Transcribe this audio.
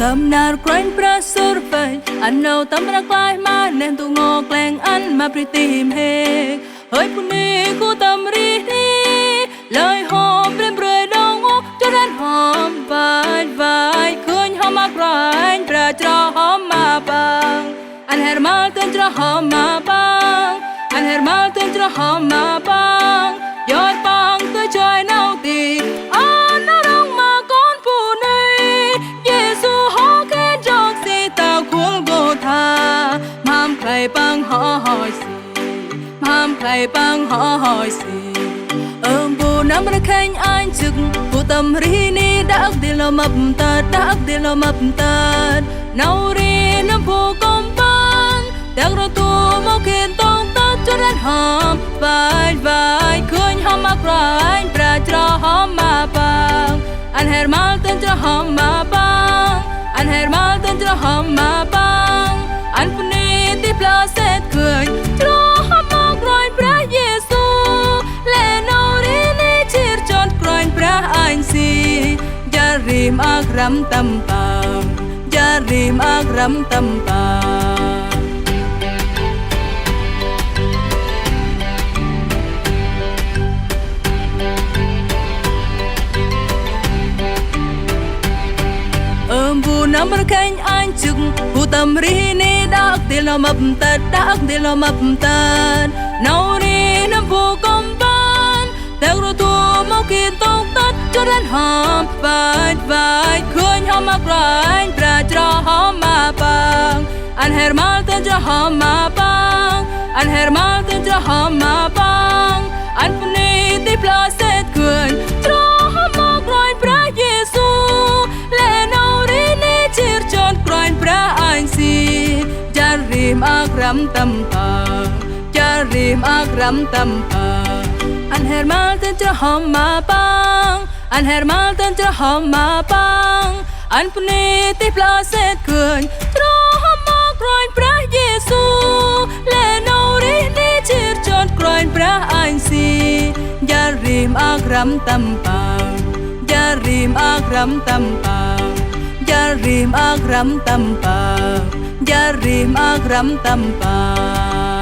cầm nạt quanh pra sốt vậy anh nào tâm ra quay mà nên tụ ngò quen anh mà tìm hè hơi phun đi cô tâm ri đi lời hò bên bơi đông ốc cho đến hòm vài vài khơi hòm mà quanh pra cho hòm mà bang anh hẹn mal tên cho hòm mà bang anh hẹn mal tên cho hòm mà bang giọt bang tới trời nào tì anh nó đông mà con phụ này Giêsu họ khen cho si ta cuốn vô tha mam khai bang họ hỏi si mam khai bang họ hỏi si bu nam ra khen anh chực bu tâm ri ni đã đi lo mập ta đã đi lo mập ta nấu ri nam bu công ban đang rồi tu mau kiên tông ta cho đến hòm vài vài khơi hòm mà anh pra cho hòm mà bang anh hẹn mal tên cho hòm mà bang anh hẹn mal tên cho hòm mà bang anh phun đi tiếp la sẽ cười cho hòm mà pra Giêsu lẽ nào đi ni chia chọn pra anh si gia rim ram tâm bang gia rim ram tâm bang bu nam ra khen anh chực bu tâm ri ni đã đi lo mập ta đã đi lo mập ta nấu ri nam bu công ban đang rồi tu mau kiên tông tất cho đến hòm vài vài khơi hòm mà anh pra cho hòm mà bang anh hẹn mal tên cho hòm mà bang anh hẹn mal tên cho hòm mà bang anh phun đi tiếp la sẽ cười cho hòm mà pra Giêsu lẽ nào đi ni chia chọn pra anh si gia rim ram tâm bang gia rim ram tâm bang anh hẹn mal tên cho hòm mà bang anh hẹn mal tên cho hòm mà bang anh phun đi tiếp la sẽ cười cho hòm mà pra Giêsu lẽ nào đi ni chia chọn pra anh si gia rim ram tâm bang gia rim ram tâm bang gia rim ram tâm bang gia rim ram tâm bang